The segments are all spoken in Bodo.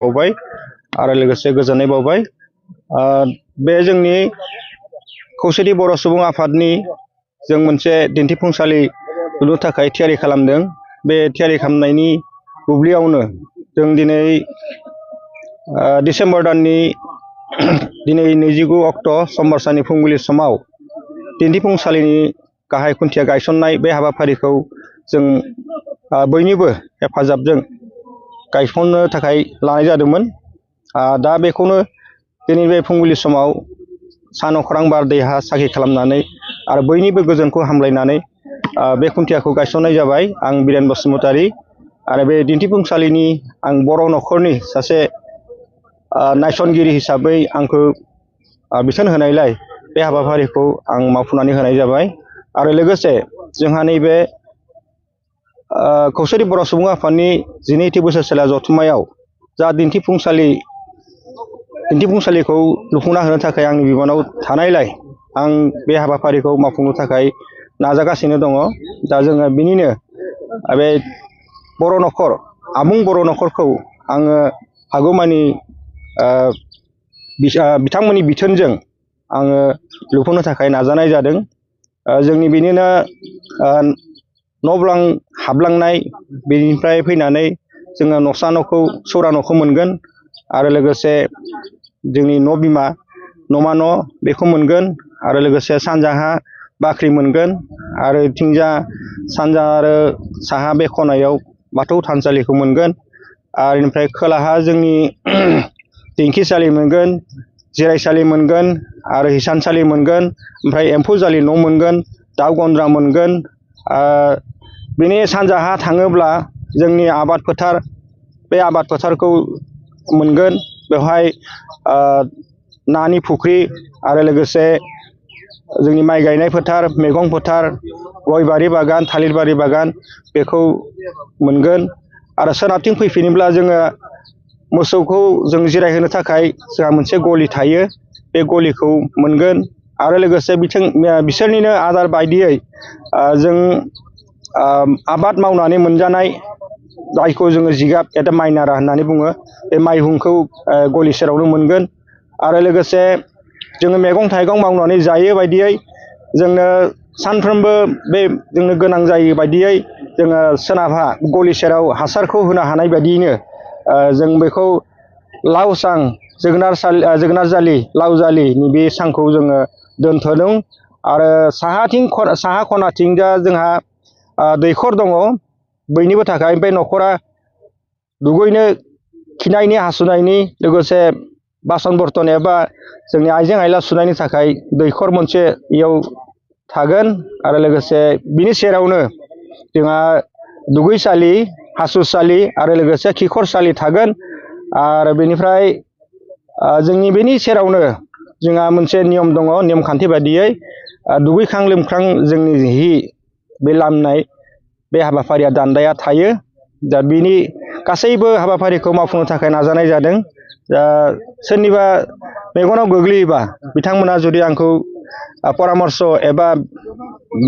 बावबाय आरो लोगोसे गोजोननाय बावबाय। बे जोंनि खौसेथि बर' सुबुं आफादनि जों मोनसे दिन्थिफुंसालि लुनो थाखाय थियारि खालामदों। बे थियारि खालामनायनि बुब्लियावनो जों दिनै डिसेम्बर दाननि दिनै 29 अक्ट' समबार साननि फुंबिलि समाव दिन्थिफुंसालिनि गाहाय खुन्थिया गायसननाय बे हाबाफारिखौ जों बयनिबो हेफाजाबजों गायसननो थाखाय लानाय जादोंमोन। दा बेखौनो दिनै बे फुंबिलि समाव सान अख्रां बार दै हा साखि खालामनानै आरो बयनिबो गोजोनखौ हामलायनानै बे खुन्थियाखौ गायसननाय जाबाय। आं बिरेन बसुमतारी आरो बे दिन्थिफुंसालिनि आं बर' न'खरनि सासे नायसनगिरि हिसाबै आंखौ बिथोन होनायलाय बे हाबाफारिखौ आं मावफुंनानै होनाय जाबाय। आरो लोगोसे जोंहा नैबे खौसेथि बर' सुबुं आफादनि 12थि बोसोरसेला जथुम्मायाव जा दिन्थिफुंसालिखौ लुफुंना होनो थाखाय आंनि बिबानाव थानायलाय आं बे हाबाफारिखौ मावफुंनो थाखाय नाजागासिनो दङ। दा जोङो बिनिनो बे बर' न'खर आबुं बर' न'खरखौ आङो हागौमानि बिथांमोननि बिथोनजों आङो लुफुंनो थाखाय नाजानाय जादों। जोंनि बिनिनो न' हाबलांनाय बेनिफ्राय फैनानै जोङो न'सा न'खौ सौरा न'खौ मोनगोन आरो लोगोसे जोंनि न' बिमा न'मा न' बेखौ मोनगोन आरो लोगोसे सानजाहा बाख्रि मोनगोन आरो इथिंजा सानजा आरो साहा बे खनायाव बाथौ थानसालिखौ मोनगोन आरो बेनिफ्राय खोलाहा जोंनि दिंखिसालि मोनगोन, जिरायसालि मोनगोन आरो हिसानसालि मोनगोन, ओमफ्राय एम्फौ जालि न' मोनगोन, दाउ गन्द्रा मोनगोन। बिनि सानजाहा थाङोब्ला जोंनि आबाद फोथार बे आबाद फोथारखौ मोनगोन। बेवहाय नानि फुख्रि आरो लोगोसे जोंनि माइ गायनाय फोथार, मैगं फोथार, गय बारि बागान, थालिर बारि बागान बेखौ मोनगोन। आरो सोनाबथिं फैफिनोब्ला जोङो मोसौखौ जों जिरायहोनो थाखाय जोंहा मोनसे गलि थायो, बे गलिखौ मोनगोन। आरो लोगोसे बिसोरनिनो आदार बायदियै जों आबाद मावनानै मोनजानाय जायखौ जोङो जिगाब एबा माइ नारा होननानै बुङो, बे माइहुंखौ गलि सेरावनो मोनगोन। आरो लोगोसे जोङो मैगं थाइगं मावनानै जायो बायदियै जोंनो सानफ्रोमबो बे जोंनो गोनां जायो बायदियै जोङो सोनाबहा गलि सेराव हासारखौ होनो हानाय बायदियैनो जों बेखौ लाव सां जोगोनार जालि लाव जालिनि बे सांखौ जोङो दोनथ'दों। आरो साहा खनाथिंजा जोंहा दैखर दङ बयनिबो थाखाय। बे न'खरा दुगैनो, खिनायनि, हासुनायनि लोगोसे बासन बर्तन एबा जोंनि आइजें आइला सुनायनि थाखाय दैखर मोनसे इयाव थागोन। आरो लोगोसे बिनि सेरावनो जोंहा दुगैसालि, हासुसालि आरो लोगोसे खिखरसालि थागोन। आरो बेनिफ्राय जोंनि बेनि सेरावनो जोंहा मोनसे नियम दङ, नेमखान्थि बायदियै दुगैखां लोबखां जोंनि बे लामनाय बे हाबाफारिया दान्दाया थायो। दा बिनि गासैबो हाबाफारिखौ मावफुंनो थाखाय नाजानाय जादों। दा सोरनिबा मेगनाव गोग्लैयोबा बिथांमोना जुदि आंखौ परामर्श एबा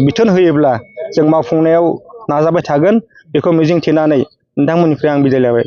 बिथोन होयोब्ला जों मावफुंनायाव नाजाबाय थागोन, बेखौ मिजिंथिनानै नोंथांमोननिफ्राय आं बिदाय लाबाय।